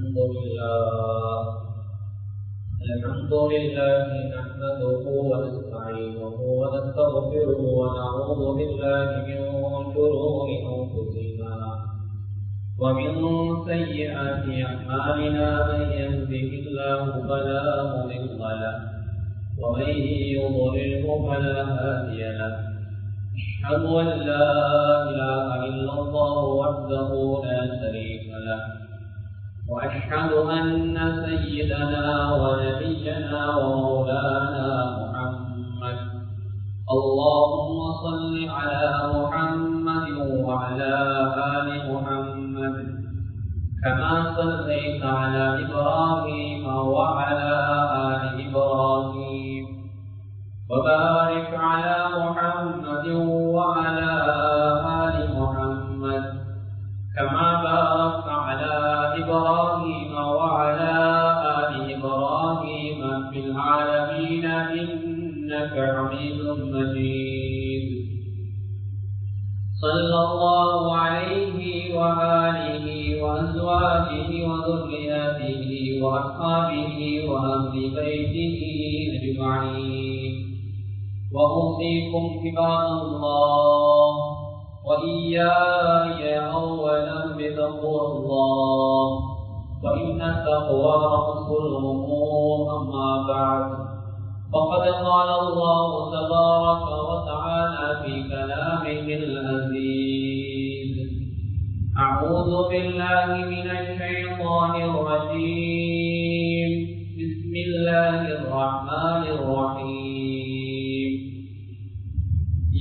الحمد لله نحمده ونستعينه ونستغفره ونعوذ بالله من شرور أنفسنا ومن سيئات أعمالنا من يهده الله فلا مضل له ومن يضلله فلا هادي له أشهد أن لا إله إلا الله وحده لا شريك له وأشهد أن سيدنا ونبينا ومولانا محمد اللهم صل على محمد وعلى آل محمد كما صليت على إبراهيم وعلى آل إبراهيم وبارك على محمد وعلى آل محمد كما باركت على إبراهيم وعلى آل إبراهيم في العالمين إنك حميد مجيد صلى الله عليه وآله وأزواجه وذرياته وأصحابه وأهل بيته أجمعين وأوصيكم عباد الله وإياي أولا بتقوى الله وإن التقوى رأس الأمور أما بعد فقد قال الله تبارك وتعالى في كلامه العزيز أعوذ بالله من الشيطان الرجيم بسم الله الرحمن الرحيم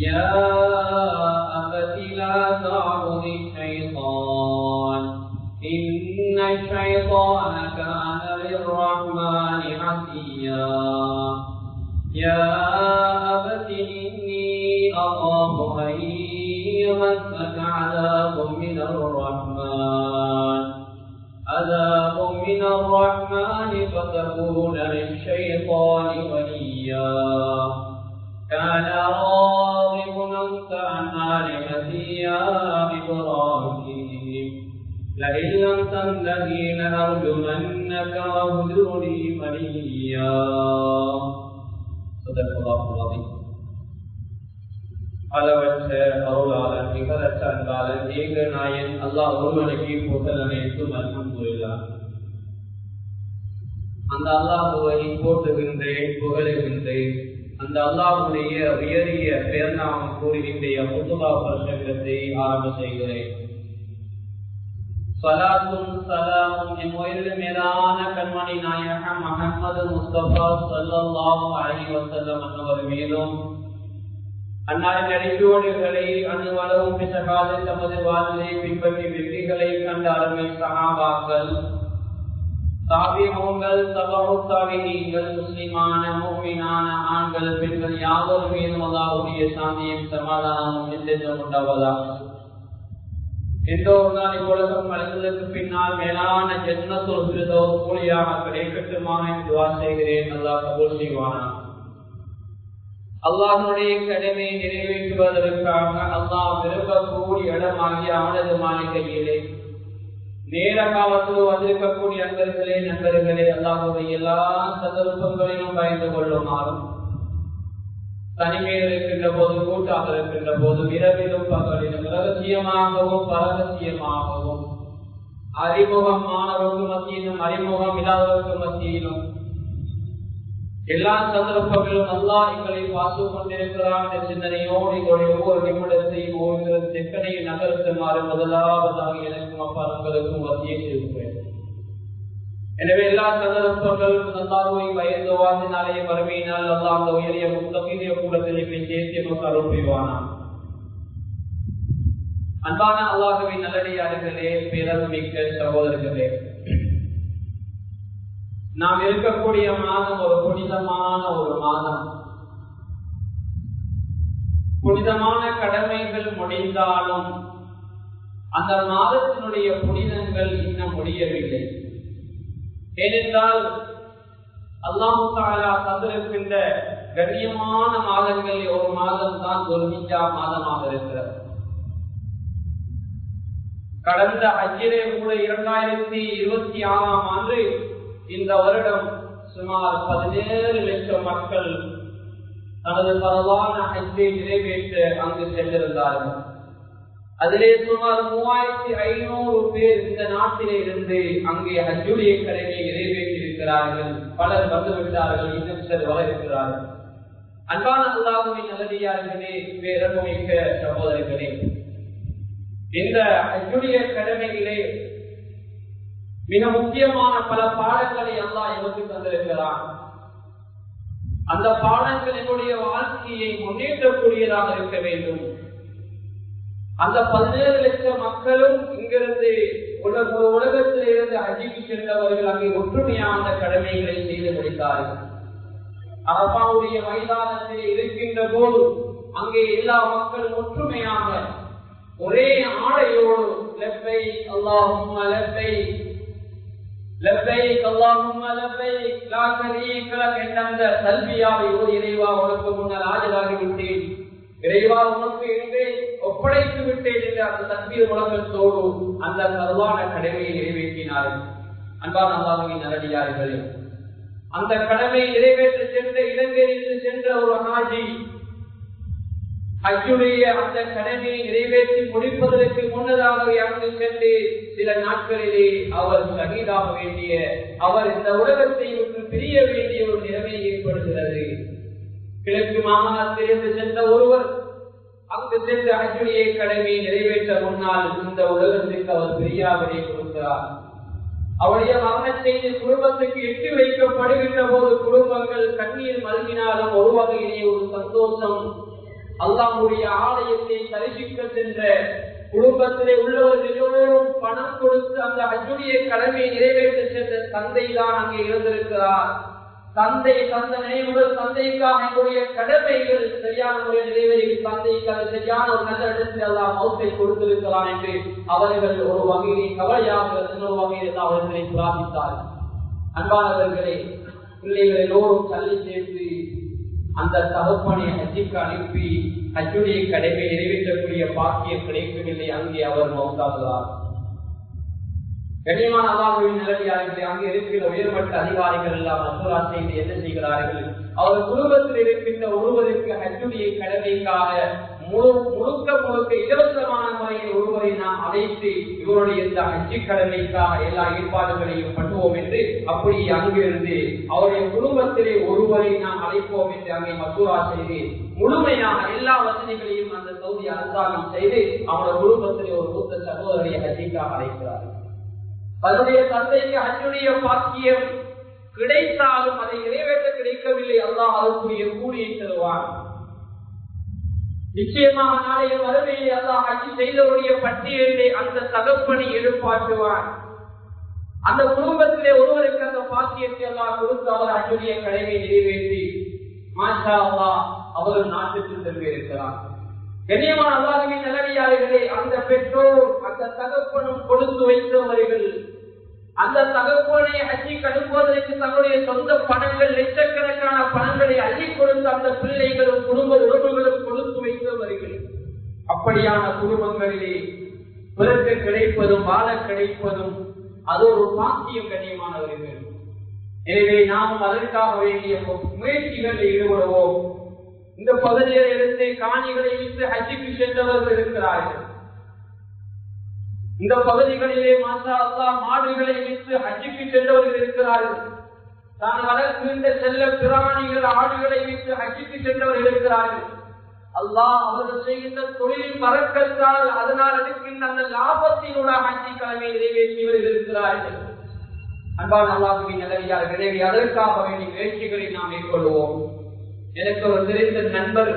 يا أبت لا تعبد الشيطان إن الشيطان كان للرحمن عصيا يا أبت إني أخاف أن يمسك عذاب من الرحمن فتكون للشيطان وليا كان راغب أنت عن آلهتي يا إبراهيم لئن لم تنتهي لأرجمنك واهجرني مليا صدق الله العظيم. அளவற்ற அருளாளன் நிகரற்ற அன்பாளன் ஏக நாயன் அல்லாஹ் ஒருவனுக்கு புகழ் அனைத்தும் அல்ஹம்துலில்லாஹ். அந்த அல்லாஹ்வை போற்றுகின்றேன், புகழுகின்றேன். அந்த அல்லாஹ்வுடைய உயரிய பெயர்நாமம் கூறி இன்றைய குத்துபா பிரசங்கத்தை ஆரம்ப செய்கிறேன். ஸலாத்தும் ஸலாமும் எம்முயிரில் மேலான கண்மணி நாயகம் முஹம்மது முஸ்தபா ஸல்லல்லாஹு அலைஹி வஸல்லம் அன்னவர் மீதும் அன்னாரின் அடிப்போடுகளை அணுவளவும் பிசகாது தமது வாழ்வை பின்பற்றி வெற்றிகளை கண்ட அருமை சஹாபாக்கள், தாபிஊன்கள், தபஉ தாபிஈன்கள், முஸ்லிமான முஃமினான ஆண்கள் பெண்கள் யாவர் மீதும் அல்லாஹ்வுடைய சாந்தியும் சமாதானமும் நிச்சயம் உண்டாவதாக. எந்த ஒரு நாள் இவ்வுலகம் அழிந்ததற்கு பின்னால் மேலான ஜன்னத்துல் ஃபிர்தௌஸ் கூலியாக கிடைக்கட்டுமாக துஆ செய்கிறேன். அல்லாஹ் கபூல் செய்வானாக. அல்லாஹ்வுடைய கடமையை நிறைவேற்றுவதற்காக அல்லாஹ் விரும்பக்கூடிய இடமாகிய அவனது மாளிகையிலே நேர காலத்தில் வந்திருக்கக்கூடிய நண்பர்களே அல்லாஹ்வுடைய எல்லா சந்தர்ப்பங்களிலும் பயந்து கொள்ளுமாறும், தனிமையில் இருக்கின்ற போது, கூட்டாக இருக்கின்ற போது, இரவிலும் பகலிலும், ரகசியமாகவும் பரகசியமாகவும், அறிமுகமானவருக்கு மத்தியிலும் அறிமுகம் இல்லாதவருக்கு மத்தியிலும் எல்லா சந்தர்ப்பங்களும் அல்லாஹ் எங்களை பார்த்து கொண்டிருக்கிறான் என்ற சிந்தனையோடு எங்களுடைய ஒவ்வொரு நிமிடத்தையும் ஒவ்வொரு செக்கனையும் நகர்த்துமாறு முதலாவதாக எனக்கும் அப்பாங்களுக்கும் வசியம் செய்கிறேன். எனவே எல்லா சந்தர்ப்பங்களும் அல்லாஹ்வை பயந்து வாழ்ந்தினாலே வறுமையினால் அல்லாஹ் அந்த உயரிய முத்தகீய கூடத்தில் இப்படி சேர்த்து அருள் புரிவானாம். அன்பான அல்லாஹ்வின் நல்லடியார்களே, பேரன்மிக்க சகோதரர்களே, நாம் இருக்கக்கூடிய மாதம் ஒரு புனிதமான ஒரு மாதம். புனிதமான கடமைகள் முடிந்தாலும் அந்த மாதத்தினுடைய புனிதங்கள் இன்னும் முடியவில்லை. ஏனென்றால் அல்லாஹ் தஆலா தந்திருக்கின்ற கண்ணியமான மாதங்களில் ஒரு மாதம் தான் துல்ஹிஜ்ஜா மாதமாக இருக்கிறது. கடந்த ஹஜ்ஜிலே கூட 2026ஆம் ஆண்டு இந்த வருடம் சுமார் 17 லட்சம் மக்கள் தனது பரவான ஹஜ்ஜை நிறைவேற்ற அங்கு சென்றிருந்தார்கள். அதிலே சுமார் 3500 பேர் இந்த நாட்டிலே இருந்து அங்கே ஹஜ்ஜுடைய கடமையை நிறைவேற்றியிருக்கிறார்கள். பலர் வந்துவிட்டார்கள், இன்னும் சிலர் வர இருக்கிறார்கள். அன்பான அல்லாஹ்வின் நல்லடியார்களே, பேரன்புமிக்க சகோதரர்களே, இந்த ஹஜ்ஜுடைய கடமையிலே மிக முக்கியமான பல பாடங்களை அல்லாஹ் எமக்கு தந்திருக்கிறான். அந்த பாடங்கள் என்னுடைய வாழ்க்கையை முன்னேற்றக்கூடியதாக இருக்க வேண்டும். அந்த 17 லட்சம் மக்களும் இங்கிருந்து உலகத்தில் இருந்து ஹஜ்ஜுக்கு சென்றவர்கள் அங்கே ஒற்றுமையான அந்த கடமைகளை செய்து முடித்தார்கள். அரபாவுடைய மைதானத்தில் இருக்கின்ற போது அங்கே எல்லா மக்களும் ஒற்றுமையாக ஒரே ஆடையோடு லப்பைக் அல்லாஹும்ம லப்பைக் லப்பைக் அல்லாஹும்ம லப்பைக் லா ஷரீக லக் என்ற அந்த தல்பியாவை ஓதி இறைவா உனக்கு முன்னால் ஆஜராகி விட்டேன், இறைவா உனக்கு என்று ஒப்படைத்து விட்டேன் என்ற அந்த தக்பீர் முழக்கத்தோடு அந்த சர்வான கடமையை நிறைவேற்றினார்கள். அன்பான அல்லாஹ்வின் நல்லடியார்களே, அந்த கடமையை நிறைவேற்ற சென்ற இலங்கையிலிருந்து சென்ற ஒரு ஹாஜி ஹஜ்ஜுடைய அந்த கடமையை நிறைவேற்றி முடிப்பதற்கு முன்னதாகவே அங்கு சென்று சில நாட்களிலே அவர் ஷஹீதாக வேண்டிய, அவர் இந்த உலகத்தை விட்டு பிரிய வேண்டிய ஒரு நிலைமை ஏற்படுகிறது. கிழக்கு மாகாணத்திலிருந்து சென்ற ஒருவர் அங்கு சென்று ஹஜ்ஜுடைய கடமையை நிறைவேற்ற முன்னால் இந்த உலகத்திற்கு அவர் பிரியாவினை கொடுக்கிறார். அவருடைய மரண செய்தி குடும்பத்துக்கு எட்டி வைக்கப்படுகின்ற போது குடும்பங்கள் கண்ணீர் மல்கினாலும் ஒரு வகையிலே ஒரு சந்தோஷம். அல்லாஹ்வுடைய ஆலயத்தை தரிசிக்க சென்ற குடும்பத்திலே உள்ளவர்கள் எல்லோரும் பணம் கொடுத்து அந்த ஹஜ்ஜுடைய கடமையை நிறைவேற்ற சென்ற தந்தை தான் அங்கே இருந்திருக்கிறார். தந்தை தந்த நினைவுகள், தந்தைக்காக என்னுடைய கடமைகள் சரியான முறையில் நிறைவேறி தந்தைக்கு அது சரியான ஒரு நல்ல இடத்தில் எல்லாம் மௌத்தை கொடுத்திருக்கலாம் என்று அவர்கள் ஒரு வகையிலே கவலையாக இன்னொரு வகையில் அவர்களை பிரார்த்தித்தார்கள். அன்பானவர்களே, பிள்ளைகள் எல்லோரும் தள்ளி சேர்த்து அந்த தகப்பனை ஹஜ்ஜுக்கு அனுப்பி ஹஜ்ஜுடைய கடமை நிறைவேற்றக்கூடிய பாக்கியம் கிடைக்கவில்லை. அங்கே அவர் மௌத்தாகிறார். கண்ணியமான அல்லாஹ்வின் நல்லடியார்களே, அங்கே இருக்கிற உயர்மட்ட அதிகாரிகள் எல்லாம் மசூரா செய்து என்ன செய்கிறார்கள்? அவர் குடும்பத்தில் இருக்கின்ற ஒருவருக்கு ஹஜ்ஜுடைய கடமைக்காக முழுக்க இலவசமான முறையில் ஒருவரை நாம் அழைத்து இவருடைய இந்த ஹஜ்ஜு கடமைக்காக எல்லா ஏற்பாடுகளையும் பண்ணுவோம் என்று அப்படி அங்கிருந்து அவருடைய குடும்பத்திலே ஒருவரை நாம் அழைப்போம் என்று அங்கே மசூரா செய்து முழுமையாக எல்லா வசதிகளையும் அந்த சவுதி அரசாங்கம் செய்து அவருடைய குடும்பத்திலே ஒரு மூத்த சகோதரரை ஹஜ்ஜுக்காக அழைக்கிறார்கள். தன்னுடைய தந்தைக்கு ஹஜ்ஜுடைய பாக்கியம் கிடைத்தாலும் அதை நிறைவேற்ற கிடைக்கவில்லை. அல்லாஹ் அதற்குரிய கூலியை தருவான். நிச்சயமாக நாளைய மறுமையிலே அல்லாஹ் ஹஜ் செய்தவருடைய பட்டியலிலே அந்த தகப்பனை எழுப்பாற்றுவான். அந்த குடும்பத்திலே ஒருவருக்கு அந்த பாக்கியத்தை அல்லாஹ் கொடுத்து அவர் ஹஜ்ஜுடைய கடமையை நிறைவேற்றி மாஷா அல்லாஹ் அவர் நாட்டுக்கு சென்றிருக்கிறார். கண்ணியமான அல்லாஹ்வின் நல்லடியார்களே, அந்த பெற்றோர் அந்த தகப்பனும் கொடுத்து வைத்தவர்கள் அந்த தகப்பனை ஹஜ்ஜுக்கு அனுப்புவதற்கு தன்னுடைய சொந்த பணங்கள் லட்சக்கணக்கான பணங்களை அள்ளி கொடுத்து அந்த பிள்ளைகளும் குடும்ப உறவுகளும் கொடுத்து வைத்தவர்கள். அப்படியான குடும்பங்களிலே பிறகு கிடைப்பதும் வாழ கிடைப்பதும் அது ஒரு பாக்கியம். கண்ணியமானவர்கள், எனவே நாம் அதற்காக வேண்டிய முயற்சிகளில் ஈடுபடுவோம். இந்த பகுதியில் இருந்து காணிகளை விட்டு ஹஜ்ஜுக்கு சென்றவர்கள் இருக்கிறார்கள். இந்த பகுதிகளிலே மாஷா அல்லாஹ் மாடுகளை விட்டு ஹஜ்ஜுக்கு சென்றவர்கள் இருக்கிறார்கள். தான் வளர்க்கின்ற செல்ல பிராணிகள் ஆடுகளை விட்டு ஹஜ்ஜுக்கு சென்றவர்கள் இருக்கிறார்கள். அல்லாஹ் அவர்கள் செய்கின்ற தொழிலின் பறக்கத்தால் அதனால் எடுக்கின்ற அந்த லாபத்தினோட ஹஜ்ஜு கடமையை நிறைவேற்றியவர்கள் இருக்கிறார்கள். அன்பான அல்லாஹ்வின் நல்லடியார்களே, அதற்காக வேண்டிய முயற்சிகளை நாம் மேற்கொள்வோம். எனக்கு ஒரு தெரிந்த நண்பர்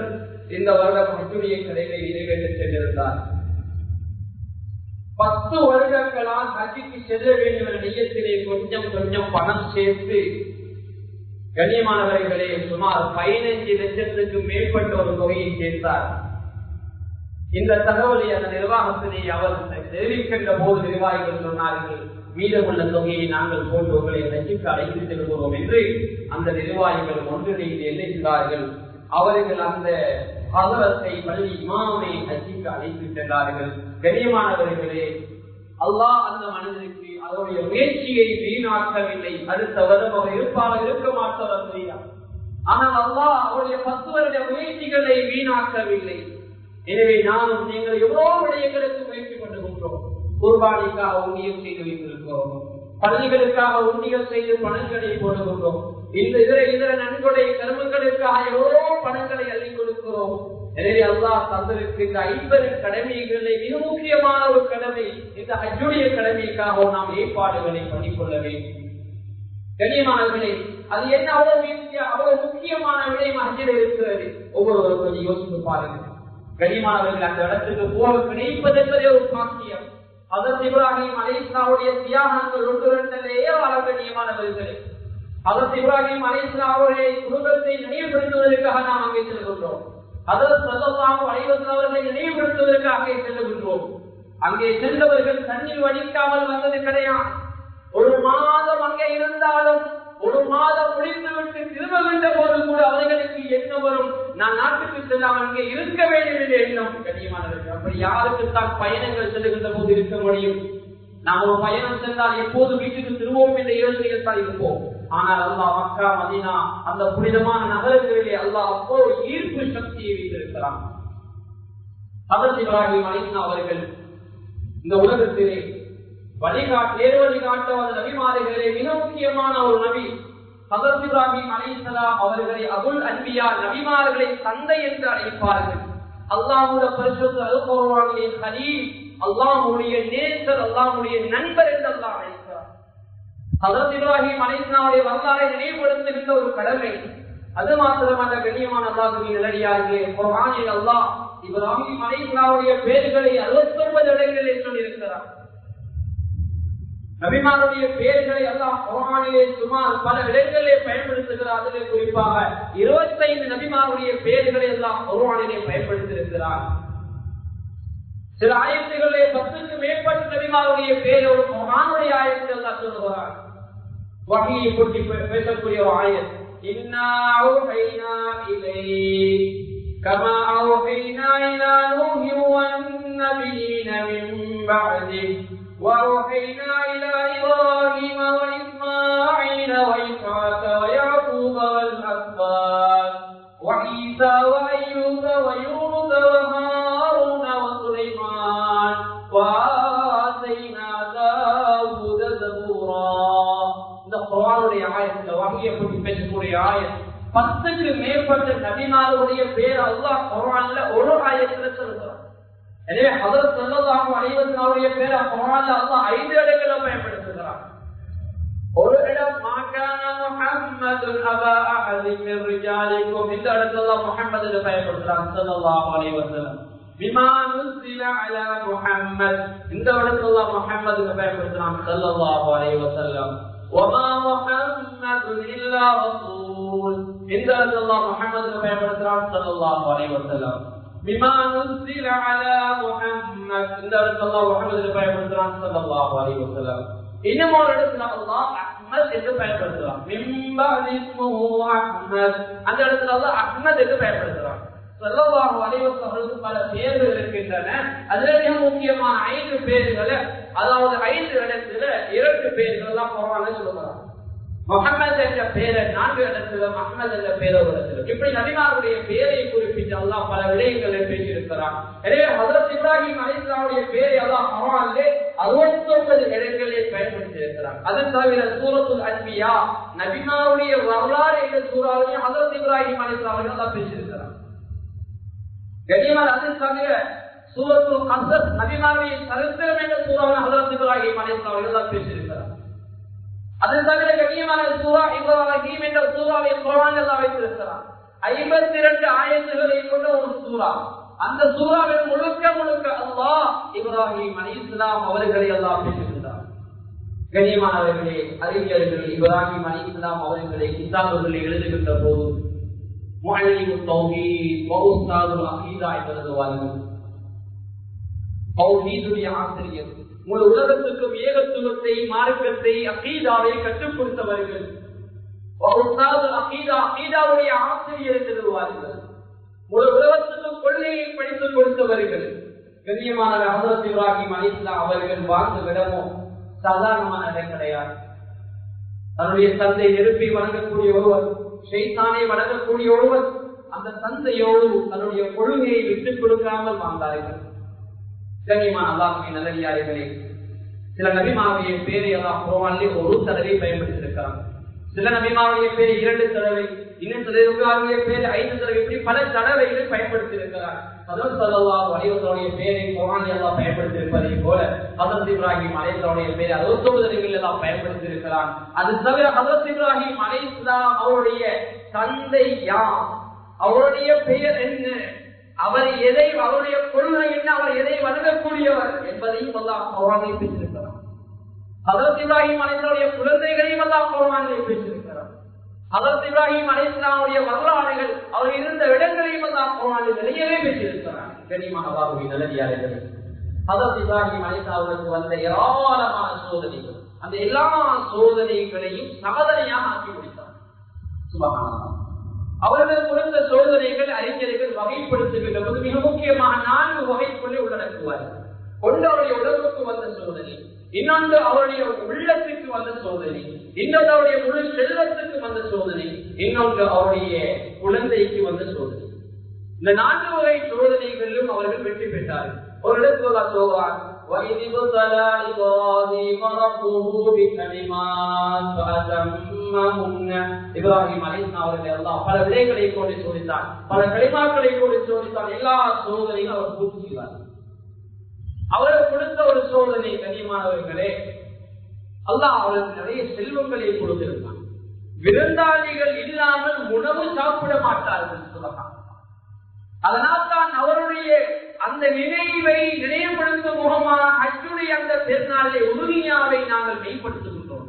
இந்த வருடம் ஹஜ்ஜுடைய கடமையை நிறைவேற்ற சென்றிருந்தார். 10 வருடங்களால் ஹஜ்ஜுக்கு செல்ல வேண்டும் என்ற நியத்திலே கொஞ்சம் கொஞ்சம் பணம் சேர்த்து கண்ணியமானவர்களே சுமார் 15 லட்சத்துக்கு மேற்பட்ட ஒரு தொகையை சேர்த்தார். இந்த தகவலை அந்த நிர்வாகத்தினை அவர் தெரிவிக்கின்ற போது நிர்வாகிகள் சொன்னார்கள், மீதமுள்ள தொகையை நாங்கள் போட்டு உங்களை ஹஜ்ஜுக்கு அழைத்து செல்கிறோம் என்று. அந்த நிர்வாகிகள் ஒன்றிணைந்து என்ன செய்தார்கள்? அவர்கள் அந்த ஹஜரத்தை பள்ளி இமாமை ஹஜ்ஜுக்கு அழைத்து சென்றார்கள். கண்ணியமானவர்களே, அல்லாஹ் அந்த மனிதனுக்கு அவருடைய முயற்சியை வீணாக்கவில்லை. அடுத்த வருடம் அவர் இருக்க மாட்டார் தெரியாது. ஆனால் அல்லாஹ் அவருடைய 10 வருட முயற்சிகளை வீணாக்கவில்லை. எனவே நானும் நீங்கள் எவ்வளவு விடயங்களுக்கு முயற்சி பண்ணுகின்றோம். குர்பானிக்காக உண்டியல் செய்து வைத்திருக்கிறோம், பள்ளிகளுக்காக உண்டியல் செய்து பணங்களை போடுகின்றோம், இதர நன்கொடை கர்மங்களுக்காக எவ்வளவோ பணங்களை அள்ளிக் கொடுக்கிறோம். எனவே அல்லாஹ் தந்திருக்கு இந்த 50 கடமைகளை மிக முக்கியமான ஒரு கடமை, இந்த ஹஜ்ஜுடைய கடமைக்காக நாம் ஏற்பாடுகளை பண்ணிக்கொள்ள வேண்டும். கண்ணியமானவர்களே, அது என்ன அவ்வளவு முக்கியமான விடயம் ஹஜ்ஜில் இருக்கிறது? ஒவ்வொருவரும் கொஞ்சம் யோசித்து பாருங்க. கண்ணியமானவர்கள், அந்த இடத்துக்கு போக கிடைப்பது என்பதே ஒரு பாக்கியம். ஹஜ்ரத் இப்ராஹிம் அலைஹிஸ்ஸலாமுடைய தியாகங்கள் ஒன்றுவர்களே கண்ணியமானவர்களே. ஹஜ்ரத் இப்ராஹிம் அலைஹிஸ்ஸலாம் அவருடைய குடும்பத்தை நினைவுபடுத்துவதற்காக நாம் அங்கே செல்கின்றோம். ஹஜ்ரத் ஸல்லல்லாஹு அலைஹி வஸல்லம் அவர்களை நினைவுபடுத்துவதற்காக அங்கே செல்கின்றோம். அங்கே சென்றவர்கள் தண்ணீர் வடிக்காமல் வந்தது கிடையாது. ஒரு மாதம் அங்கே இருந்தாலும், ஒரு மாதம் முடிந்துவிட்டு திரும்புகின்ற போது கூட அவர்களுக்கு என்ன வரும்? நான் நாட்டுக்கு செல்லாமல் அங்கே இருக்க வேண்டும் என்ற எண்ணம். கண்ணியமானவர்கள், அப்படி யாருக்குத்தான் பயணங்கள் செல்லுகின்ற போது இருக்க முடியும்? நாம் ஒரு பயணம் சென்றால் எப்போது வீட்டுக்கு திரும்பவும் என்ற யோசனையில் தான் இருப்போம். ஆனால் அல்லாஹ் மக்கா மதீனா அந்த புனிதமான நகரங்களிலே அல்லாஹ் அப்போது ஈர்ப்பு சக்தியை வைத்திருக்கிறான். ஹஜ்ரத் இப்ராஹிம் அலைஹிஸ்ஸலாம் அவர்கள் இந்த உலகத்திலே வழிகாட்ட வந்த நபிமார்களிலே மிக முக்கியமான ஒரு நபி. ஹஜ்ரத் இப்ராஹிம் அலைஹிஸ்ஸலாம் அவர்களை அபுல் அன்பியா, நபிமார்களின் தந்தை என்று அழைப்பார்கள். அல்லாஹ்வுடைய பரிசுத்த அல் குர்ஆனிலே கலீல், அல்லாஹ்வுடைய நேசர், அல்லாஹ்வுடைய நண்பர் என்று அல்லாஹ் அழைக்கிறார். ஹஜ்ரத் இப்ராஹிம் அலைஹிஸ்ஸலாமுடைய வரலாறை நினைவுபடுத்துகின்ற ஒரு கடமை. அது மாத்திரமல்ல, கண்ணியமான அல்லாஹ்வின் நல்லடியார்களே, குர்ஆனில் அல்லாஹ் இப்ராஹிம் அலைஹிஸ்ஸலாமுடைய பெயர்களை 69 இடங்களிலே சொல்லியிருக்கிறார். நபிமாருடைய பெயர்களை அல்லாஹ் குர்ஆனிலே சுமார் பல இடங்களிலே பயன்படுத்துகிறார். அதிலே குறிப்பாக 25 நபிமாருடைய பெயர்களை அல்லாஹ் குர்ஆனிலே பயன்படுத்தியிருக்கிறார். சில ஆயத்துகளிலே 10க்கு மேற்பட்ட நபிமாருடைய பெயரோடு குர்ஆனுடைய ஆயத்தில் அல்லாஹ் சொல்கிறார். வஹீயை பற்றி பேசக்கூடிய ஒரு ஆயத், இன்னா அவ்ஹைனா இலைக் கமா அவ்ஹைனா இலா நூஹி வன் நபிய்யின மின் பஅதிஹி وَأَوْحَيْنَا إِلَى إِبْرَاهِيمَ وَإِسْمَاعِيلَ وَإِسْحَاقَ وَيَعْقُوبَ وَالْأَسْبَاطِ وَعِيسَى وَأَيُّوبَ وَيُونُسَ وَهَارُونَ وَسُلَيْمَانَ وَآتَيْنَا دَاوُودَ زَبُورًا. இந்த குர்ஆனுடைய ஆயத்துல வஹீயை பற்றி பேசக்கூடிய ஆயத் 10க்கு மேற்பட்ட நபிமாருடைய பேர் அல்லாஹ் குர்ஆன்ல ஒரு ஆயத்துல சொல்றார். எனவே ஹஜ்ரத் ஸல்லல்லாஹு அலைஹி வஸல்லம் அவருடைய பேரை குர்ஆன்ல அல்லாஹ் 5 இடங்களில் பயன்படுத்துகிறார். ஒரு இடம் மாகான முஹம்மதுன் அபா அஹதி மின் ரிஜாலிக்கும், இந்த இடத்துல முஹம்மது என்று பயன்படுத்துகிறார் ஸல்லல்லாஹு அலைஹி வஸல்லம். பிமா நுஸில அலா முஹம்மத், இந்த இடத்துல முஹம்மது என்று பயன்படுத்துகிறார் ஸல்லல்லாஹு அலைஹி வஸல்லம். வமா முஹம்மதுன் இல்லா ரசூல், இந்த இடத்துல முஹம்மது என்று பயன்படுத்துகிறார் ஸல்லல்லாஹு அலைஹி வஸல்லம். பிமா நுஸில அலா முஹம்மத், இந்த இடத்துல முஹம்மது என்று பயன்படுத்துகிறார் ஸல்லல்லாஹு அலைஹி வஸல்லம். இன்னும் ஒரு இடத்துல அல்லாஹ் அஹ்மத் என்று பயன்படுத்துகிறார். மின் பஅதி இஸ்முஹு அஹ்மத், அந்த இடத்துல அல்லாஹ் அஹ்மத் என்று பயன்படுத்துகிறார். ஸல்லல்லாஹு அலைஹி வஸல்லம் பல பெயர்கள் இருக்கின்றன. அதிலே மிக முக்கியமான 5 பெயர்களை, அதாவது 5 இடத்துல 2 பெயர்கள் எல்லாம் குர்ஆன்ல சொல்றாங்க. முஹம்மது என்ற பெயரை 4 இடத்துல, அஹ்மத் என்ற பெயரை ஒரு இடத்துல. இப்படி நபிமாருடைய பெயரை குறிப்பிட்டு அல்லாஹ் பல விடயங்களை பேசியிருக்கிறார். எனவே ஹஜ்ரத் இப்ராஹிம் அலைஹிஸ்ஸலாமுடைய பெயரை அல்லாஹ் குர்ஆனிலே 69 இடங்களில் பயன்படுத்தி இருக்கிறார். அது தவிர சூரத்துல் அன்பியா, நபிமாருடைய வரலாறு என்ற சூறாவிலே ஹஜ்ரத் இப்ராஹிம் அலைஹிஸ்ஸலாம் அவர்கள் அல்லாஹ் பேசியிருக்கிறார். கண்ணியமான, அது தவிர சூரத்துல் கஸ்ஸ், நபிமாருடைய சரித்திரம் என்ற சூறாவில் ஹஜ்ரத் இப்ராஹிம் அலைஹிஸ்ஸலாம் அவர்கள் அல்லாஹ் பேசியிருக்கிறார். அது தவிர கண்ணியமான சூரா இப்ராஹிம் என்ற சூறாவை குர்ஆனில் அல்லாஹ் வைத்திருக்கிறார். 52 ஆயத்துகளை கொண்ட ஒரு சூரா. அந்த சூறாவில் முழுக்க அல்லாஹ் இப்ராஹிம் அலைஹிஸ்ஸலாம் அவர்களை அல்லாஹ் பேசுகிறார். கண்ணியமானவர்களே, அறிஞர்கள் இப்ராஹிம் அலைஹிஸ்ஸலாம் அவர்களை கிதாபுகளை எழுதுகின்ற போது முஅல்லிமுத் தௌஹீத் வ உஸ்தாதுல் அகீதா என்று எழுதுவார்கள். தௌஹீதுடைய ஆசிரியர், முழு உலகத்துக்கும் ஏகத்துவத்தை, மார்க்கத்தை, அகீதாவை கற்றுக் கொடுத்தவர்கள். அகீதாவுடைய ஆசிரியர் எழுதுவார்கள். முழு உலகத்துக்கும் கொள்கையை படித்துக் கொடுத்தவர்கள். கண்ணியமான ஹஜ்ரத் இப்ராஹிம் அலைஹிஸ்ஸலாம் அவர்கள் வாழ்ந்த விடமோ சாதாரணமான இடம் கிடையாது. தன்னுடைய தந்தை நெருப்பை வணங்கக்கூடிய ஒருவர், ஷைத்தானை வணங்கக்கூடிய ஒருவர், அந்த தந்தையோடு தன்னுடைய கொள்கையை விட்டுக் கொடுக்காமல் வாழ்ந்தார்கள். கண்ணியமான அல்லாஹ்வின் நல்லடியார்களே, சில நபிமாவுடைய பேரை அல்லாஹ் குர்ஆனிலே ஒரு தடவை பயன்படுத்தியிருக்கிறார். சில நபிமாவுடைய பேரை 2 தடவை, இன்னும் சில நபிமாவுடைய பேரை 5 தடவை, இப்படி பல தடவைகள் பயன்படுத்தியிருக்கிறார். ஹஜ்ரத் ஸல்லல்லாஹு அலைஹி வஸல்லம் பேரை குர்ஆனில் அல்லாஹ் பயன்படுத்தியிருப்பதை போல ஹஜ்ரத் இப்ராஹிம் அலைஹிஸ்ஸலாமுடைய பேரை 69 தடவைகள் அல்லாஹ் பயன்படுத்தியிருக்கிறார். அது தவிர ஹஜ்ரத் இப்ராஹிம் அலைஹிஸ்ஸலாம் அவருடைய தந்தை யார், அவருடைய பெயர் என்ன, அவர் எதை, அவருடைய கொள்கை என்ன, அவர் எதை வணங்கக்கூடியவர் என்பதையும் அல்லாஹ் குர்ஆனில் பேசியிருக்கிறார். ஹஜ்ரத் இப்ராஹிம் அலைஹிஸ்ஸலாமுடைய குழந்தைகளையும் அல்லாஹ் குர்ஆனில் பேசியிருக்கிறார். ஹஜ்ரத் இப்ராஹிம் அலைஹிஸ்ஸலாமுடைய வரலாறுகள், அவர் இருந்த இடங்களையும் அல்லாஹ் குர்ஆனில் நிறையவே பேசியிருக்கிறார். கண்ணியமான அல்லாஹ்வின் நல்லடியார்களே, ஹஜ்ரத் இப்ராஹிம் அலைஹிஸ்ஸலாமுக்கு வந்த ஏராளமான சோதனைகள், அந்த எல்லா சோதனைகளையும் சாதனையாக ஆக்கி முடித்தார். சுப்ஹானல்லாஹ். அவர்கள் கொடுத்த சோதனைகள் அறிஞர்கள் வகைப்படுத்துகின்ற போது மிக முக்கியமாக 4 வகைக்குள்ளே உள்ளடக்குவார்கள். ஒன்று அவருடைய உடம்புக்கு வந்த சோதனை, இன்னொன்று அவருடைய உள்ளத்துக்கு வந்த சோதனை, இன்னொன்று அவருடைய முழு செல்வத்துக்கு வந்த சோதனை, இன்னொன்று அவருடைய குழந்தைக்கு வந்த சோதனை. இந்த 4 வகை சோதனைகளிலும் அவர்கள் வெற்றி பெற்றார்கள். ஒரு இடத்துல சொல்வார், இப்ராஹிம் அலைஹிஸ்ஸலாம் அவர்களை அல்லாஹ் பல விடைகளை கொண்டு சோதித்தார், பல களிமாக்களை கொண்டு சோதித்தார். எல்லா சோதனையும் அவர் பூர்த்தி செய்வார். அவர்கள் கொடுத்த ஒரு சோதனை, கண்ணியமானவர்களே, அல்லாஹ் அவருக்கு நிறைய செல்வங்களை கொடுத்திருந்தார். விருந்தாளிகள் இல்லாமல் உணவு சாப்பிட மாட்டார்கள். அதனால் தான் அவருடைய அந்த நினைவை நினைவுபடுத்தும் முகமாக ஹஜ்ஜுடைய அந்த பெருநாளை உறுதியாவை நாங்கள் மேம்படுத்துகின்றோம்.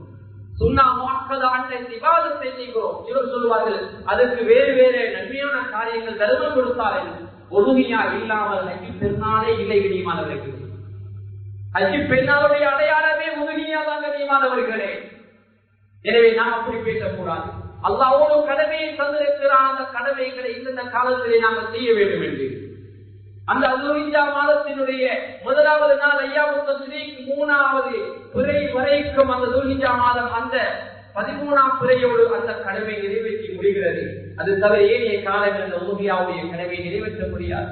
சுன்னா முஅக்கதா அன்னை இபாதத்தை செய்கிறோம். இவர் சொல்வார்கள், அதற்கு வேறு வேறு நன்மையான காரியங்கள் தர்மம் கொடுத்தார்கள். உறுதியா இல்லாமல் ஹஜ்ஜு பெருநாளே இல்லை. கண்ணியமானவர்களே, ஹஜ்ஜு பெருநாளுடைய அடையாளமே உறுதியா தான். கண்ணியமானவர்களே, எனவே நாம் அப்படி பேசக்கூடாது. அல்லாஹ் ஒரு கடமையை தந்திருக்கிறான். அந்த கடமைகளை இந்த காலத்திலே நாங்கள் செய்ய வேண்டும் என்று அந்த துல்ஹிஜ்ஜா மாதத்தினுடைய முதலாவது நாள் அய்யாமுத் தஷ்ரீக் 3வது பிறை வரைக்கும் அந்த துல்ஹிஜ்ஜா மாதம் அந்த 13ஆம் பிறையோடு அந்த கடமை நிறைவேற்றி முடிகிறது. அது தவிர ஏனைய காலங்கள் அந்த உறுதியாவுடைய கடமை நிறைவேற்ற முடியாது.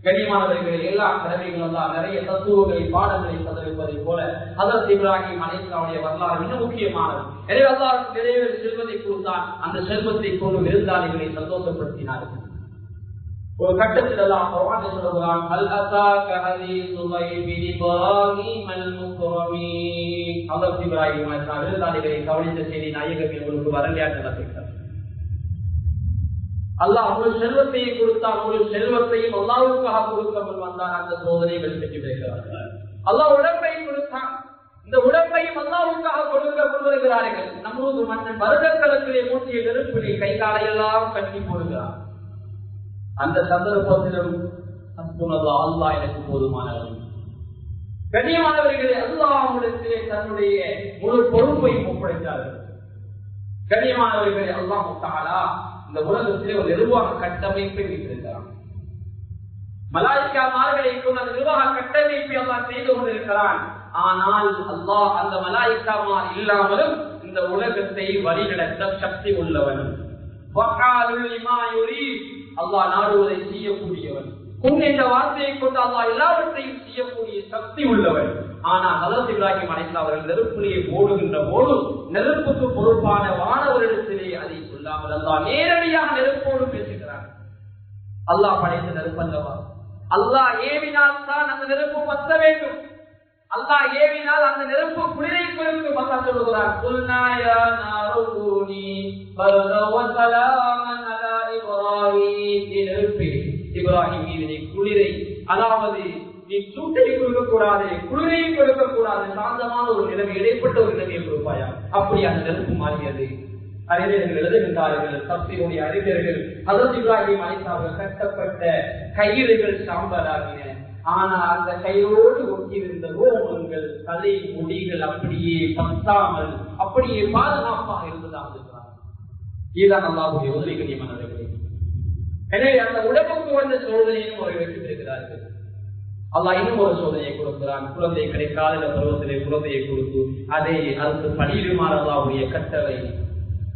கண்ணியமானவர்கள், எல்லா கடமைகளும் தான் நிறைய தத்துவங்களை பாடங்களை தந்திருப்பதை போல ஹஜ்ரத் இப்ராஹிம் அலைஹிஸ்ஸலாமுடைய வரலாறு மிக முக்கியமானது. எனவே அல்லாஹ் நிறைய செல்வத்தை கொடுத்தான். அந்த செல்வத்தை கொண்டு விருந்தாளிகளை சந்தோஷப்படுத்தினார்கள். ஒரு கட்டத்தில் அல்லாஹ் குர்ஆனில் சொல்கிறான், அல் அஸாக ஹதீஸு லைபி இப்ராஹீம் அல் முக்ரமீன். ஹஜ்ரத் இப்ராஹிம் அலைஹிஸ்ஸலாம் விருந்தாளிகளை கவனித்த செய்தி நாயகம் உங்களுக்கு வரலையா நடக்கிறார். அல்லாஹ் ஒரு செல்வத்தையே கொடுத்தார். ஒரு செல்வத்தையும் அல்லாஹ்வுக்காக கொடுக்காமல் வந்தார். அந்த சோதனைகள் பெற்று வைக்கிறார்கள். அல்லாஹ் உடம்பை கொடுத்தான். இந்த உடம்பையும் அல்லாஹ்வுக்காக கொடுக்க வருகிறார்கள். நம்மூது மன்னன் வருடக்கணக்கிலே மூட்டிய நெருப்பிலே கை காலையெல்லாம் கட்டி போடுகிறார். அந்த சந்தர்ப்பத்திலும் அல்லாஹ் எனக்கு போதுமானவன். கண்ணியமானவர்களே, அல்லாஹ்விடத்திலே தன்னுடைய முழு பொறுப்பையும் ஒப்படைத்தார்கள். கண்ணியமானவர்களே, அல்லாஹ் தஆலா இந்த உலகத்திலே ஒரு நிர்வாக கட்டமைப்பை வைத்திருக்கிறான். மலாயிக்காமார்களை கொண்டு அந்த நிர்வாக கட்டமைப்பை அல்லாஹ் செய்து கொண்டிருக்கிறான். ஆனால் அல்லாஹ் அந்த மலாயிக்காமார் இல்லாமலும் இந்த உலகத்தை வழிநடத்த சக்தி உள்ளவன். அல்லாஹ் நாடுவதை செய்யக்கூடியவன். என்ற வார்த்தையை கொண்டு அல்லாஹ் எல்லாவற்றையும் செய்யக்கூடிய சக்தி உள்ளவன். ஆனால் ஹஜ்ரத் இப்ராஹிம் அலைஹிஸ்ஸலாம் அவர்கள் நெருப்பிலே போடுகின்ற போது நெருப்புக்கு பொறுப்பான வானவரிடத்திலே அதை சொல்லாமல் அல்லாஹ் நேரடியாக நெருப்போடு பேசுகிறார். அல்லாஹ் படைத்த நெருப்பு அல்லவா? அல்லாஹ் ஏவினால் தான் அந்த நெருப்பு பத்த வேண்டும். அல்லாஹ் ஏவினால் அந்த நெருப்பு குளிரை கொடுக்கும். அல்லாஹ் சொல்கிறார், குல்னா யா நாருனி பர்தவ ஸலாமன் அலா இப்ராஹீம். நெருப்பே, இப்ராஹிம் மீது குளிரை, அதாவது நீ சூட்டை கொடுக்க கூடாது, குளிரையும் கொடுக்க கூடாது, சாந்தமான ஒரு நிலைமை, இடைப்பட்ட ஒரு நிலைமையை கொடுப்பாயா? அப்படி அந்த நெருப்பு மாறியது. அறிஞர்கள் எழுதுகின்றார்கள், தப்சீருடைய அறிஞர்கள், ஹஜ்ரத் இப்ராஹிம் அலைஹிஸ்ஸலாம் கட்டப்பட்ட கயிறுகள் சாம்பலாகின. ஆனால் அந்த கயிறோடு ஒட்டியிருந்த ரோமங்கள், தலை முடிகள் அப்படியே பத்தாமல் அப்படியே பாதுகாப்பாக இருந்ததாக இருக்கிறார். இதுதான் அல்லாஹ்வுடைய உதவி. கண்ணியமானவர்களே, எனவே அந்த உடம்புக்கு வந்த சோதனையும் அவர்கள் வெற்றி பெறுகிறார்கள். அல்லாஹ் இன்னும் ஒரு சோதனையை கொடுக்கிறான். குழந்தை கிடைக்காத பருவத்திலே குழந்தையை கொடுத்து அதை அடுத்து பணியிடுமாறு அல்லாஹ்வுடைய கட்டளை.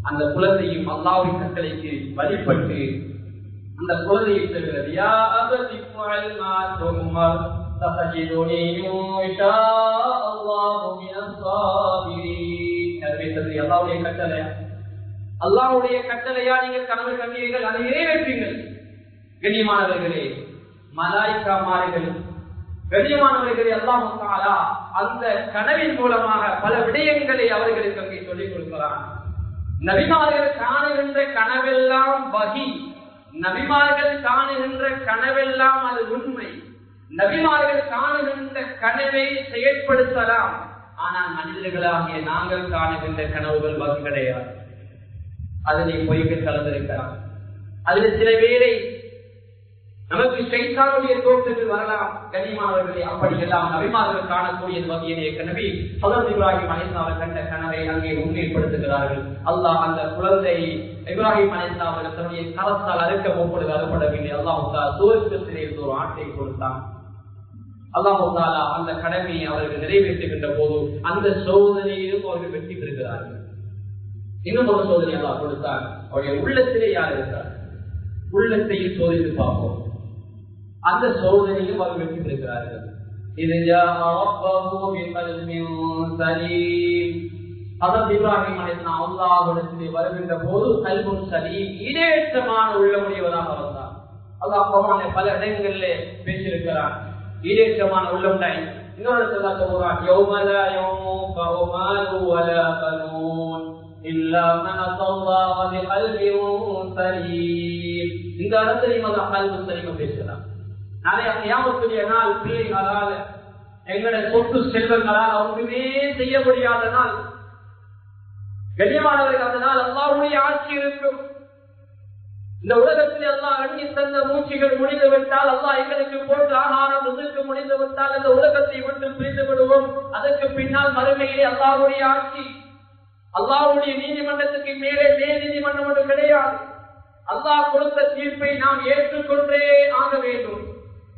அந்த குழந்தையும் அல்லாஹ்வின் கட்டளைக்கு வழிபட்டு அந்த குழந்தையை சொல்கிறது, யா அபதி ஃபஅல் மா துமர் தஜிதுனி இன்ஷா அல்லாஹு மினஸ் ஸாபிரீன். அல்லாஹ்வுடைய கட்டளை, அல்லாஹ்வுடைய கட்டளையா நீங்கள் கனவு கண்டீர்கள், அதை நிறைவேற்றுங்கள். கண்ணியமானவர்களே, மலாயிக்காமார்கள் கண்ணியமானவர்களே, அல்லாஹ் தஆலா அந்த கனவின் மூலமாக பல விடயங்களை அவர்களுக்கு அங்கே சொல்லிக் கொடுக்கிறான். நபிமார்கள் காணுகின்ற கனவெல்லாம் வஹி, நபிமார்கள் காணுகின்ற கனவெல்லாம் அது உண்மை. நபிமார்கள் காணுகின்ற கனவை செயற்படுத்தலாம், ஆனால் மனிதர்களாகிய நாங்கள் காணுகின்ற கனவுகள் வகை கிடையாது. அதனை பொய்கள் கலந்திருக்கலாம். அதில் சில வேளை நமக்கு ஷைத்தானுடைய தோற்றங்கள் வரலாம். கண்ணியமானவர்களே, அப்படியெல்லாம் நபிமார்கள் காணக்கூடிய வகையிலே கனவி ஹஜ்ரத் இப்ராஹிம் அலைஹிஸ்ஸலாம் அவர்கள் கண்ட கனவை அங்கே உண்மைப்படுத்துகிறார்கள். அல்லாஹ் அந்த குழந்தை இப்ராஹிம் அலைஹிஸ்ஸலாம் அவர்கள் தன்னுடைய கரத்தால் அறுக்கப்படவில்லை. அல்லாஹ் தஆலா சுவர்க்கத்திலே ஒரு ஆட்டை கொடுத்தான். அல்லாஹ் தஆலா அந்த கடமையை அவர்கள் நிறைவேற்றுகின்ற போது அந்த சோதனையிலும் அவர்கள் வெற்றி பெறுகிறார்கள். இன்னும் ஒரு சோதனை அல்லாஹ் கொடுத்தார். அவருடைய உள்ளத்திலே யார் இருக்கிறார், உள்ளத்தையும் சோதித்து பார்ப்போம். அந்த சோதனையும் அவர் வெற்றி பெறுகிறார்கள். இது இப்ராஹிம் அலைஹிஸ்ஸலாம் அல்லாஹ்விடத்திலே வருகின்ற போது கல்புன் சலீம், ஈடேற்றமான உள்ளமுடையவராக வந்தார். அல்லாஹ் குர்ஆனிலே பல இடங்களிலே பேசியிருக்கிறார். ஈடேற்றமான உள்ளம் தான். இன்னொரு இடத்துல சொல்றான், யௌம லா யன்ஃபஉ மாலு வலா பனூன் இல்லா மன் அத்தல்லாஹ பிகல்பின் சலீம். இந்த இடத்துல மத கல்பு சலீம் பேசுறான். நாளைய கியாமத்துடைய நாள் பிள்ளைகளால் எங்களுடைய சொத்து செல்வங்களால் ஒன்றுமே செய்ய முடியாத நாள். கண்ணியமானவர்கள், அந்த நாள் அல்லாஹ்வுடைய ஆட்சி இருக்கும். இந்த உலகத்தில் அல்லாஹ் அண்ணி தந்த மூச்சுகள் முடிந்து விட்டால், அல்லாஹ் எங்களுக்கு போன்ற ஆகாரம் ரிஸ்க் முடிந்து விட்டால் இந்த உலகத்தை விட்டு பிரிந்து விடுவோம். அதற்கு பின்னால் மறுமையிலே அல்லாஹ்வுடைய ஆட்சி. அல்லாஹ்வுடைய நீதிமன்றத்துக்கு மேலே நீதிமன்றம் ஒன்று கிடையாது. அல்லாஹ் கொடுத்த தீர்ப்பை நாம் ஏற்றுக்கொண்டே ஆக வேண்டும்.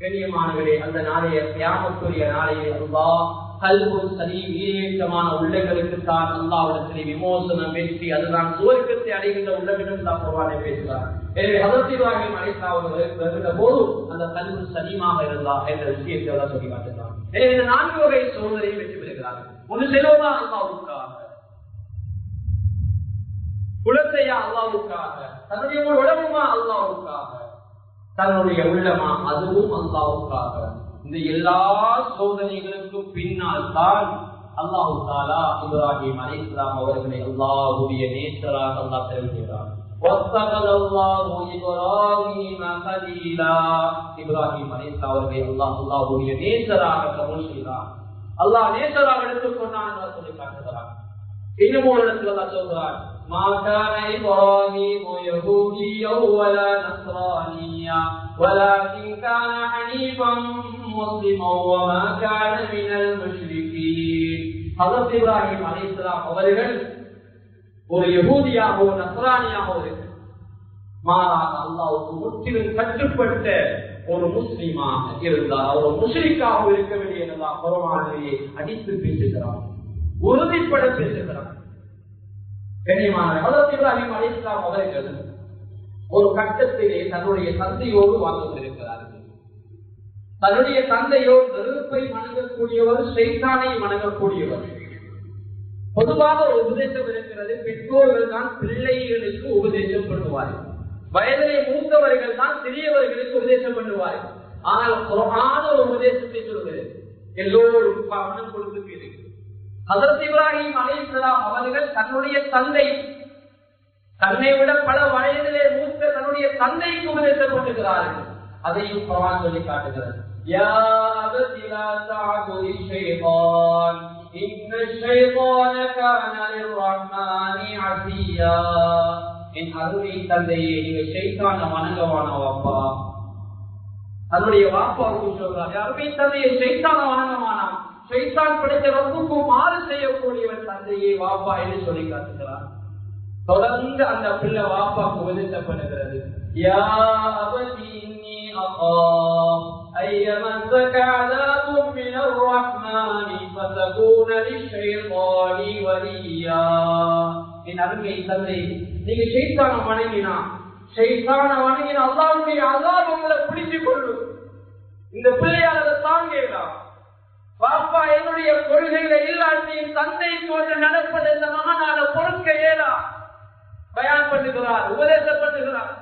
கண்ணியமானவர்களே, அந்த நாளைய கியாமத்துடைய நாளையே அல்லாஹ் கல்புன் சலீம், ஈடேற்றமான உள்ளங்களுக்கு தான் அல்லாஹ்விடத்திலே விமோசனம் வெற்றி, அதுதான் சுவர்க்கத்தை அடைகின்ற உள்ளமிடம் தான் குர்ஆனிலே பேசுகிறார். எனவே ஹஜ்ரத் இப்ராஹிம் அலைஹிஸ்ஸலாம் அவர்கள் வருகின்ற போது அந்த கல்புன் சலீமாக இருந்தார் என்ற விஷயத்தை எல்லாம் சொல்லி காட்டுகிறார். எனவே இந்த 4 வகை சோதனையை வெற்றி பெறுகிறார்கள். ஒன்று செல்வமா அல்லாஹ்வுக்காக, குலத்தையா அல்லாஹ்வுக்காக, தன்னுடைய உடம்புமா அல்லாஹ்வுக்காக, தன்னுடைய உள்ளமா அதுவும் அல்லாஹ்வுக்காக. இந்த எல்லா சோதனைகளுக்கும் பின்னால் தான் அல்லாஹ் தஆலா இப்ராஹிம் அலைஹிஸ்ஸலாம் அவர்களை அல்லாஹ்வுடைய நேசராக அல்லாஹ் தெரிவிக்கிறார். வத்தகல்லாஹு இப்ராஹீம கலீலா. இப்ராஹிம் அலைஹிஸ்ஸலாம் அவர்களை அல்லாஹ்வுடைய நேசராக கபூல் செய்தார். அல்லாஹ் நேசராக எடுத்துக்கொண்டான் என்று சொல்லி காட்டுகிறார். இன்னும் ஒரு இடத்துல அல்லாஹ் சொல்கிறார், ما كان إبراهيم يهوديا ولا نصرانيا ولكن كان حنيفا مسلما وما كان من المشركين. ஹஜ்ரத் இப்ராஹிம் அலைஹிஸ்ஸலாம் அவர்கள் ஒரு யஹூதியாகவோ நஸ்ரானியாகவோ மாறாக அல்லாஹ்வுக்கு முற்றிலும் கட்டுப்பட்ட ஒரு முஸ்லிமாக இருந்தார். அவர் ஒரு முஷ்ரிக்காக இருக்கவில்லை என்று குர்ஆனிலே அடித்து பேசுகிறார், உறுதிப்பட பேசுகிறார். கண்ணியமான ஹஜ்ரத் இப்ராஹிம் அலைஹிஸ்ஸலாம் அவர்கள் ஒரு கட்டத்திலே தன்னுடைய தந்தையோடு வாழ்ந்து கொண்டிருக்கிறார்கள். தன்னுடைய தந்தையோடு நெருப்பை வணங்கக்கூடியவர், ஷைத்தானை வணங்கக்கூடியவர். பொதுவாக ஒரு உபதேசம் இருக்கிறது, பெற்றோர்கள் தான் பிள்ளைகளுக்கு உபதேசம் பண்ணுவார்கள், வயதிலே மூத்தவர்கள் தான் சிறியவர்களுக்கு உபதேசம் பண்ணுவார்கள். ஆனால் குர்ஆன் ஒரு உபதேசத்தை சொல்கிறது, எல்லோரும் கவனம் கொடுத்து இருக்கு. ஹஜ்ரத் இப்ராஹிம் அலைஹிஸ்ஸலாம் அவர்கள் தன்னுடைய தந்தை, தன்னை விட பல வயதிலே மூத்த தன்னுடைய தந்தைக்கு உபதேசம் பண்ணுகிறார்கள். அதையும் குர்ஆன் சொல்லி காட்டுகிறது. யா அபதி லா தஅபுதி ஷைத்தான் இன்ன ஷைத்தான கான லிர்ரஹ்மானி அஸியா. என் அருமை தந்தையே, நீங்க ஷைத்தானை வணங்கவான வாப்பா. தன்னுடைய வாப்பாவுக்கு சொல்றார், அருமை தந்தையை ஷைத்தானை வணங்கவானாம். ஷைத்தான் படைத்த ரப்புக்கு மாறு செய்யக்கூடியவன் தந்தையே வாப்பா என்று சொல்லி காட்டுகிறார். தொடர்ந்து அந்த பிள்ளை வாப்பாக்கு உபதேசப்படுகிறது. யா அபதி இன்னி அகாஃப் அய்யமஸக அஸாபும் மினர் ரஹ்மானி ஃபதகூன லிஷைத்தானி வலியா. என் அருமை தந்தை, நீங்க ஷைத்தானை வணங்கினா அல்லாஹ்வுடைய அஸாப் உங்களை பிடித்துக் கொள்ளும். இந்த பிள்ளையால் அதை தாங்கலாம். பாப்பா என்னுடைய கொள்கையில இல்லாட்டியும் தந்தை போன்று நடப்பது இந்த மகனால பொறுக்க இயலா. பயான் பண்ணுகிறார், உபதேசப்படுகிறார்.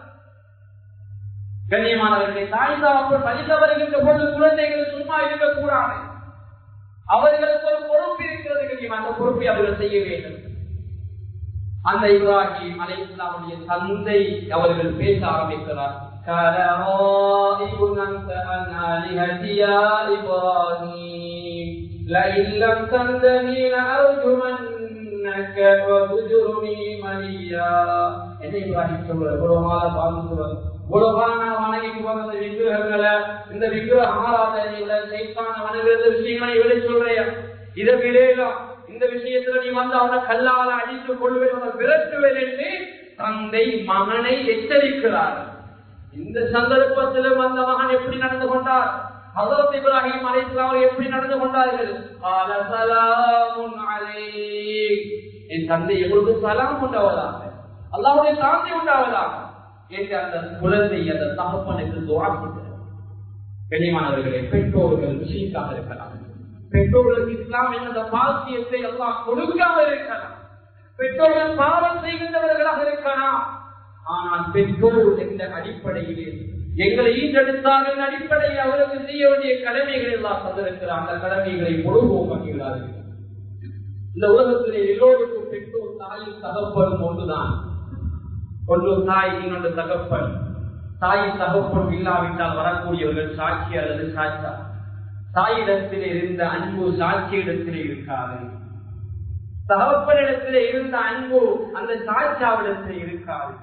கண்ணியமானவர்களை, தாய் தகப்பன் மனித வருகின்ற பொழுது குழந்தைகள் சும்மா இருக்கக்கூடாது. அவர்களுக்கு ஒரு பொறுப்பு இருக்கிறது. கண்ணியமான அந்த பொறுப்பை அவர்கள் செய்ய வேண்டும். அந்த இப்ராஹிம் அலைஹிஸ்ஸலாமுடைய தந்தை அவர்கள் பேச ஆரம்பிக்கிறார். இந்த விக்கிரக ஆராதனைகளை விஷயங்களை சொல்றேன். இதை விடலாம், இந்த விஷயத்துல நீ வந்து அவனை கல்லால அடித்துக் கொள்வேன், விரட்டுவேன் என்று தந்தை மகனை எச்சரிக்கிறார். இந்த சந்தர்ப்பத்திலும் அந்த மகன் எப்படி நடந்து கொண்டார்? ஹஜ்ரத் இப்ராஹிம் அலைஹிஸ்ஸலாம் எப்படி நடந்து கொண்டார்கள்? கால ஸலாமுன் அலைக், என் தந்தை எங்களுக்கு சலாம் உண்டாவதாக, அல்லாஹ்வுடைய சாந்தி உண்டாவதாக என்று அந்த குழந்தை அந்த தகப்பனுக்கு துஆ செய்கிறார். கண்ணியமானவர்களே, பெற்றோர்கள் முஸ்லிம்களாக இருக்கலாம், பெற்றோர்களுக்கு இஸ்லாம் என்ற பாக்கியத்தை அல்லாஹ் கொடுக்காமல் இருக்கலாம், பெற்றோர்கள் பாவம் செய்கின்றவர்களாக இருக்கலாம். ஆனால் பெற்றோர் என்ற அடிப்படையிலே எங்களை ஈன்றெடுத்தார்கள் அடிப்படையில் அவருக்கு செய்ய வேண்டிய கடமைகள் எல்லாம் தந்திருக்கிறார். அந்த கடமைகளை முழுவதும் பண்ணுகிறார்கள். இந்த உலகத்திலே எல்லோருக்கும் பெற்றோர் தாயும் தகப்பனும் ஒன்றுதான். ஒன்று தாய், இன்னொன்று தகப்பன். தாயும் தகப்பனும் இல்லாவிட்டால் வரக்கூடியவர்கள் சாட்சி அல்லது சாட்சா. தாயிடத்திலே இருந்த அன்பு சாட்சியிடத்திலே இருக்காது. தகப்பனிடத்திலே இருந்த அன்பு அந்த சாட்சாவிடத்திலே இருக்காது.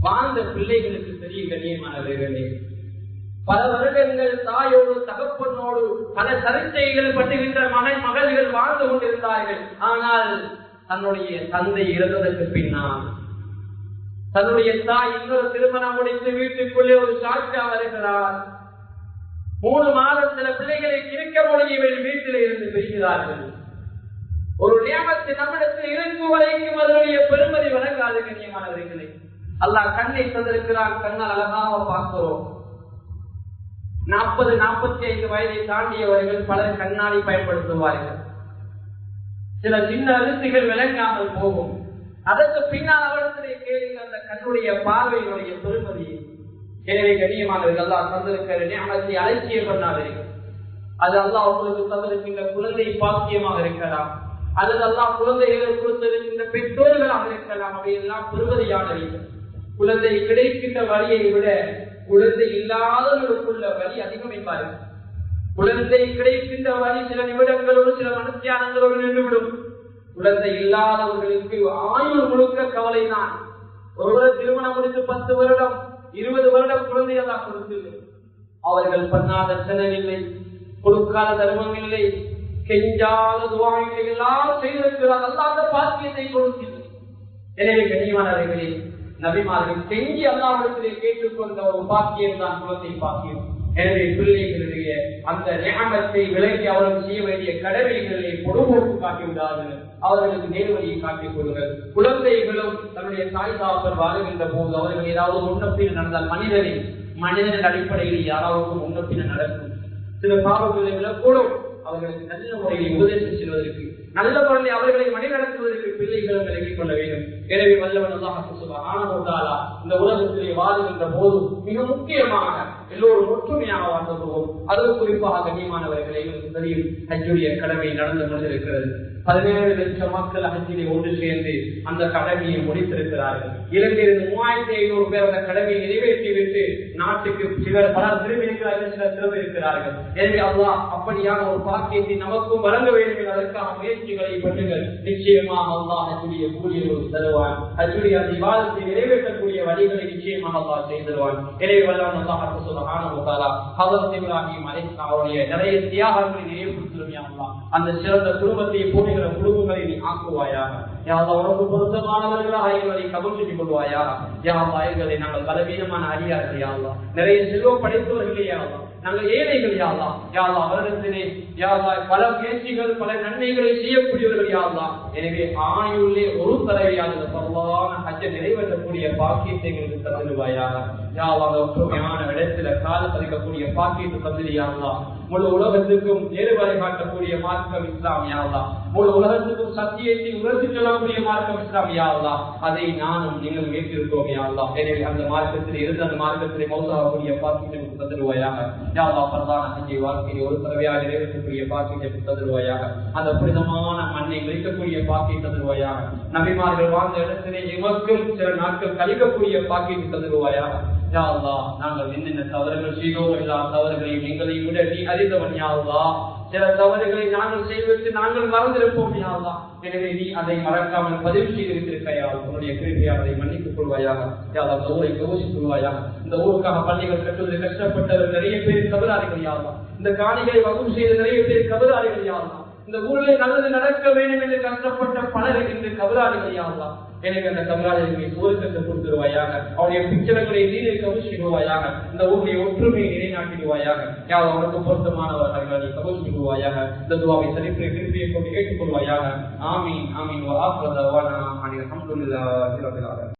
வாழ்ந்த பிள்ளைகளுக்கு பெரிய கண்ணியமானவர்களே, பல வருடங்கள் தாயோடு தகப்பனோடு பல சர்ச்சைகள் பட்டுகின்ற மகள்கள் வாழ்ந்து கொண்டிருந்தார்கள். ஆனால் தன்னுடைய தந்தை இறந்ததற்கு பின்னால் தன்னுடைய தாய் இன்னொரு திருமணம் முடித்து வீட்டுக்குள்ளே ஒரு சாட்சியா வருகிறார். 3 மாதம் சில பிள்ளைகளை கிழக்க மொழியவர்கள் வீட்டில் இருந்து பேசுகிறார்கள். ஒரு நியமத்தை நம்மிடத்தில் இருக்கும் வரைக்கும் அதனுடைய பெருமதி வழங்காது. கண்ணியமானவர்களே, அல்லாஹ் கண்ணை தந்திருக்கிறான், கண்ணால் அழகாக பார்க்கிறோம். 40-45 வயதை தாண்டியவர்கள் பலர் கண்ணாடி பயன்படுத்துவார்கள். சில சின்ன அழுத்துகள் விளங்காமல் போகும். அதற்கு பின்னால் அவர்களை கேளுங்க அந்த கண்ணுடைய பார்வையினுடைய பெருமதி. எனவே கண்ணியமானவர்கள், அல்லாஹ் தந்திருக்கிற நியமத்தை அலட்சியம் பண்ணாதீர்கள். அது அல்லாஹ் உங்களுக்கு தந்திருக்கின்ற குழந்தை பாக்கியமாக இருக்கலாம், அல்லது அல்லாஹ் குழந்தைகளை கொடுத்திருக்கின்ற பெற்றோர்களாக இருக்கலாம். அவையெல்லாம் பெருமதியானவர்கள். குழந்தை கிடைக்கின்ற வழியை விட குழந்தை இல்லாதவர்களுக்குள்ள வழி அதிகம் என்பார்கள். குழந்தை கிடைக்கின்ற வழி சில நிமிடங்களோடு சில மனுத்தியானங்களோடு நின்றுவிடும். குழந்தை இல்லாதவர்களுக்கு ஆயுள் முழுக்க கவலை தான். ஒருவர் திருமணம் முடித்து 10 வருடம் 20 வருடம் குழந்தையெல்லாம் கொடுத்து அவர்கள் பண்ணாத செலவில்லை, கொடுக்காத தர்மம் இல்லை, கெஞ்சாத துவாங்களை எல்லாம் செய்திருக்கிறார். அல்லாத பாக்கியத்தை கொடுக்கிறது. எனவே கண்ணியமானவர்களே, நபிமார்கள் செஞ்சு அல்லாஹ்விடத்திலே கேட்டுக்கொண்ட ஒரு பாக்கியம் தான் குழந்தை பாக்கியம். எனவே பிள்ளைகளுடைய அந்த நியமத்தை விலகி அவர்கள் செய்ய வேண்டிய கடமைகளை பொறுப்போக்கு காட்டிவிடார்கள். அவர்களுக்கு நேர்வழியை காட்டிக் கொள்ளுங்கள். குழந்தைகளும் தன்னுடைய தாய் தாப்பர் வாழுகின்ற போது அவர்கள் ஏதாவது முன்னப்பின் நடந்தால் மனிதனின் அடிப்படையில் யாராவது முன்னப்பின் நடக்கும். சில பாவங்களை விலக்கூடும். அவர்களுக்கு நல்ல முறையில் உபதேசம் செய்வதற்கு, நல்ல முறையில் அவர்களை வழிநடத்துவதற்கு பிள்ளைகளும் விலகிக் கொள்ள வேண்டும். எனவே வல்லவன் அல்லாஹ் சுப்ஹானஹு வ தஆலா இந்த உலகத்திலே வாழுகின்ற போது மிக முக்கியமாக எல்லோரும் ஒற்றுமையாக வாழ்ந்துள்ளோம். அதுவும் குறிப்பாக கண்ணியமானவர்களை எங்களுக்கு தெரியும், ஹஜ்ஜுடைய கடமை நடந்து கொண்டிருக்கிறது. 17 லட்சம் மக்கள் ஹஜ்ஜிலே ஒன்று சேர்ந்து அந்த கடமையை முடித்திருக்கிறார்கள். இலங்கையில் 3500 பேர் அந்த கடமையை நிறைவேற்றிவிட்டு நாட்டுக்கு சிலர் பலர் திரும்பி இருக்கிறார்கள், சிலர் திரும்ப இருக்கிறார்கள். எனவே அல்லாஹ் அப்படியான ஒரு பாக்கியத்தை நமக்கும் வழங்க வேண்டும். அதற்கான முயற்சிகளை பண்ணுங்கள். நிச்சயமாக அல்லாஹ் ஹஜ்ஜுடைய கூலியை தருவான். ஹஜ்ஜுடைய அந்த இபாதத்தை நிறைவேற்றக்கூடிய வழிகளை நிச்சயமாக அல்லாஹ் செய்திருவான். எனவே வல்லவன் அல்லாஹ் சுப்ஹானஹு வ தஆலா ஹஜ்ரத் இப்ராஹிம் அலைஹிஸ்ஸலாம் அவருடைய நிறைய தியாகங்களை நினைவுபடுத்தும் வேண்டும் யா அல்லாஹ். அந்த சிறந்த குடும்பத்தை போடுகிற குடும்பங்களை நீ ஆக்குவாயாக யா அல்லாஹ். உனக்கு பொருத்தமானவர்களாக எங்களை கபூல் செய்து கொள்வாயாக யா அல்லாஹ். எங்களை நாங்கள் பலவீனமான அடியார்கள் யா அல்லாஹ். நிறைய செல்வம் படைத்தவர்களே யா அல்லாஹ். நாங்கள் ஏழைகள் யா அல்லாஹ். யா அல்லாஹ் அவரிடத்திலே யா அல்லாஹ் பல முயற்சிகள் பல நன்மைகளை செய்யக்கூடியவர்கள் யா அல்லாஹ். எனவே ஆயுளே ஒரு தடவையாக பரவான ஹஜ்ஜை நிறைவேற்றக்கூடிய பாக்கியத்தை எங்களுக்கு தந்துடுவாயாக யா அல்லாஹ். ஒற்றுமையான இடத்துல கால பதிக்கக்கூடிய பாக்கியத்தை தந்துடு யா அல்லாஹ். முழு உலகத்துக்கும் நேரு வழி காட்டக்கூடிய மார்க்கம் இஸ்லாம் யா அல்லாஹ். முழு உலகத்துக்கும் சத்தியத்தை உணர்த்தி செல்லக்கூடிய மார்க்கம் இஸ்லாம் யா அல்லாஹ். அதை நானும் நீங்கள் ஏற்றிருக்கோம் யா அல்லாஹ். எனவே அந்த மார்க்கத்தில் இருந்து அந்த மார்க்கத்திலே மௌத்தாகக்கூடிய பாக்கியத்தை தந்துடுவாயாக யா அல்லாஹ். பரவான ஹஜ்ஜை வாழ்க்கையை ஒரு தடவையாக நிறைவேற்றக்கூடிய பாக்கியத்தை தந்துடுவாயாக. அந்த புனிதமான மண்ணை கிடைக்கக்கூடிய பாக்கியத்தை தந்துடுவாயாக. நபிமார்கள் வாழ்ந்த இடத்திலே எமக்கும் சில நாட்கள் கழிக்கக்கூடிய பாக்கியத்தை தந்துடுவாயாக யா அல்லாஹ். நாங்கள் என்னென்ன தவறுகள் செய்தோம் எல்லா தவறுகளையும் எங்களை விட நீ அறிந்தவன் யா அல்லாஹ். சில தவறுகளை நாங்கள் செய்வதற்கு நாங்கள் மறந்திருப்போம் யா அல்லாஹ். எனவே நீ அதை மறக்காமல் பதிவு செய்திருக்கிறாயா உன்னுடைய கிருபையால் அதை மன்னித்துக் கொள்வாயாக யா அல்லாஹ். இந்த ஊரை கௌசித்துக் கொள்வாயாக. இந்த ஊருக்காக பள்ளிகள் கட்டுவதில் கஷ்டப்பட்டவர் நிறைய பேர் கபராளிகள் யா அல்லாஹ். இந்த காணிகளை வசூல் செய்த நிறைய பேர் கபராளிகள் யா அல்லாஹ். இந்த ஊரில் நல்லது நடக்க வேண்டும் என்று கஷ்டப்பட்ட பலர் இன்று கபராளிகள் யா அல்லாஹ். எனவே அந்த கபராளிகளை சூரக்கத்தை கொடுத்துருவாயாக. அவருடைய பிச்சளங்களை நீரை கவுசிடுவாயாக. இந்த ஊருடைய ஒற்றுமையை நிலைநாட்டிடுவாயாக யா அல்லாஹ். அவருக்கு பொருத்தமானவர்களை கவுசிடுவாயாக. இந்த துஆவை சரிப்பிரை திருப்பியை கொண்டு கேட்டுக்கொள்வாயாக. ஆமீன் ஆமீன். வ ஆஃபிரு தஅவானா அனில் ஹம்துலில்லாஹி ரப்பில் ஆலமீன்.